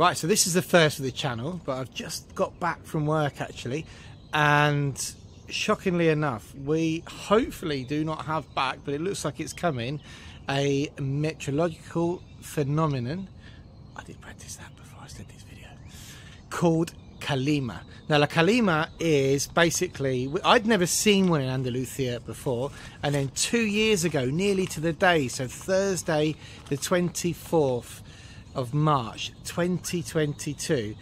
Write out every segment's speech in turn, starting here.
Right, so this is the first of the channel, but I've just got back from work actually, and shockingly enough, we hopefully do not have back, but it looks like it's coming, a meteorological phenomenon. I did practice that before I did this video. Called Calima. Now, La Calima is basically, I'd never seen one in Andalucia before, and then 2 years ago, nearly to the day, so Thursday the 24th of March 2022,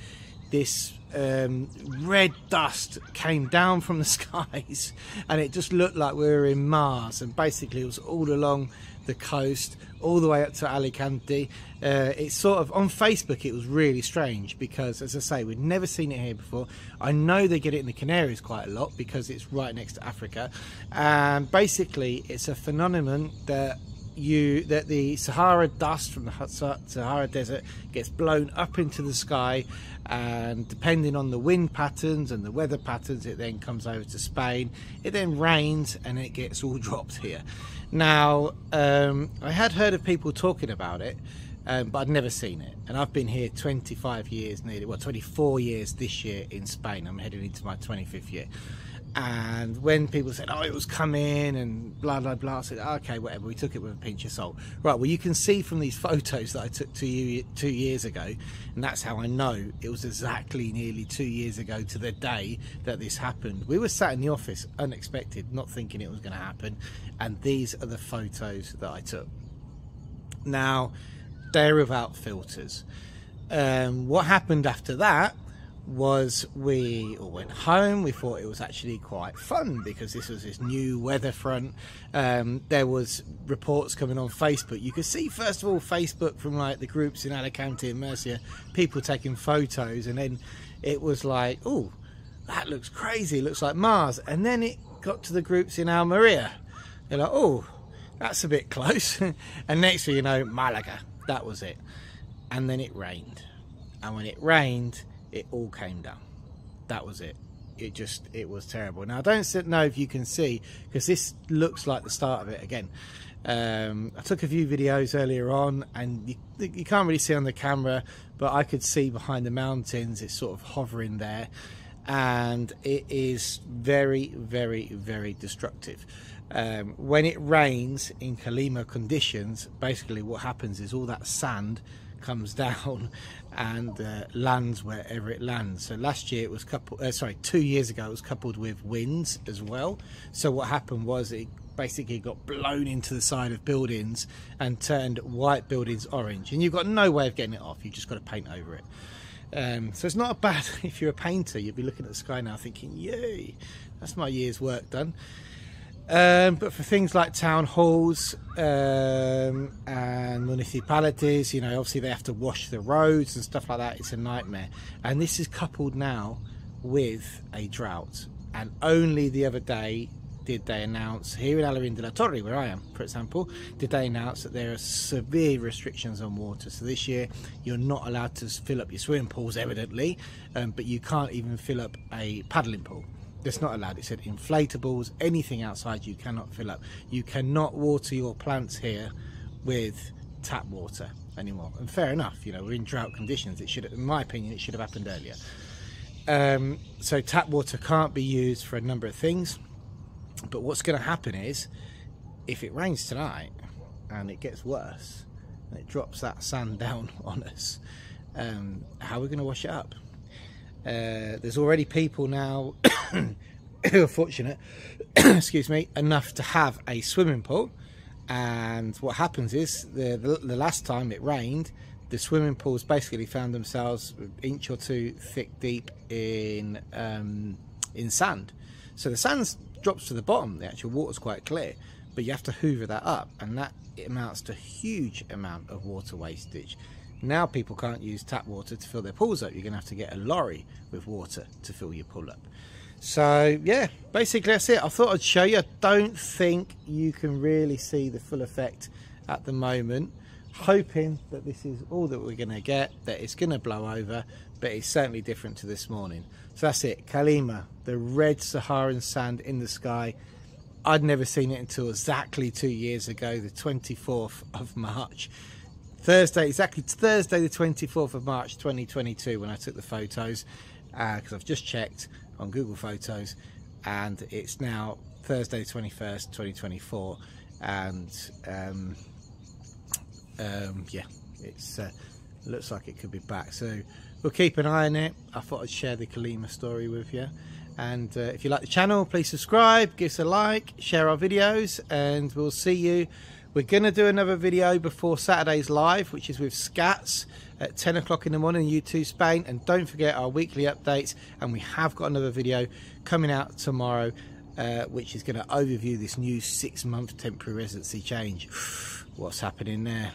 this red dust came down from the skies, and it just looked like we were in Mars, and basically it was all along the coast all the way up to Alicante. It's sort of on Facebook, it was really strange because, as I say, we'd never seen it here before. I know they get it in the Canaries quite a lot because it's right next to Africa, and basically it's a phenomenon that the Sahara dust from the Sahara Desert gets blown up into the sky, and depending on the wind patterns and the weather patterns, it then comes over to Spain. It then rains and it gets all dropped here. Now, I had heard of people talking about it, but I'd never seen it, and I've been here 25 years nearly, well 24 years this year in Spain. I'm heading into my 25th year. And when people said, oh, it was coming and blah blah blah, I said, okay, whatever, we took it with a pinch of salt. Right, well, you can see from these photos that I took to you 2 years ago, and that's how I know it was exactly nearly 2 years ago to the day that this happened. We were sat in the office unexpected, not thinking it was going to happen, and these are the photos that I took. Now, they're without filters. What happened after that was we all went home. We thought it was actually quite fun because this was this new weather front. There was reports coming on Facebook. You could see, first of all, Facebook from like the groups in Alicante and Murcia, people taking photos, and then it was like, oh, that looks crazy, it looks like Mars. And then it got to the groups in Almeria. They're like, oh, that's a bit close. And next thing you know, Malaga, that was it. And then it rained, and when it rained, it all came down. That was it. It was terrible. Now, I don't know if you can see, because this looks like the start of it again. I took a few videos earlier on, and you can't really see on the camera, but I could see behind the mountains. It's sort of hovering there, and it is very, very, very destructive. When it rains in Kalima conditions, basically what happens is all that sand comes down and lands wherever it lands. So last year it was 2 years ago, it was coupled with winds as well. So what happened was it basically got blown into the side of buildings and turned white buildings orange, and you've got no way of getting it off. You've just got to paint over it. So it's not a bad, if you're a painter, you'd be looking at the sky now thinking, yay, that's my year's work done. But for things like town halls and municipalities, you know, obviously they have to wash the roads and stuff like that. It's a nightmare. And this is coupled now with a drought. And only the other day did they announce, here in Almeria de la Torre, where I am, for example, did they announce that there are severe restrictions on water. So this year you're not allowed to fill up your swimming pools, evidently, but you can't even fill up a paddling pool. That's not allowed. It said inflatables, anything outside you cannot fill up. You cannot water your plants here with tap water anymore. And fair enough, you know, we're in drought conditions. It should, in my opinion, it should have happened earlier. So tap water can't be used for a number of things. But what's going to happen is, if it rains tonight and it gets worse and it drops that sand down on us, how are we going to wash it up? There's already people now who are fortunate excuse me, enough to have a swimming pool, and what happens is the last time it rained, the swimming pools basically found themselves an inch or two thick deep in sand. So the sand drops to the bottom, the actual water's quite clear, but you have to hoover that up, and that amounts to a huge amount of water wastage. Now people can't use tap water to fill their pools up. You're going to have to get a lorry with water to fill your pool up. So yeah, basically that's it. I thought I'd show you. I don't think you can really see the full effect at the moment. Hoping that this is all that we're going to get, that it's going to blow over, but it's certainly different to this morning. So that's it. Kalima, the red Saharan sand in the sky. I'd never seen it until exactly 2 years ago, the 24th of March. Thursday, exactly Thursday the 24th of March 2022 when I took the photos, because I've just checked on Google Photos and it's now Thursday 21st 2024, and yeah, it's looks like it could be back, so we'll keep an eye on it. I thought I'd share the Kalima story with you, and if you like the channel, please subscribe, give us a like, share our videos, and we'll see you. We're going to do another video before Saturday's live, which is with Scats at 10 o'clock in the morning, YouTooSpain, and don't forget our weekly updates, and we have got another video coming out tomorrow, which is going to overview this new 6-month temporary residency change. What's happening there?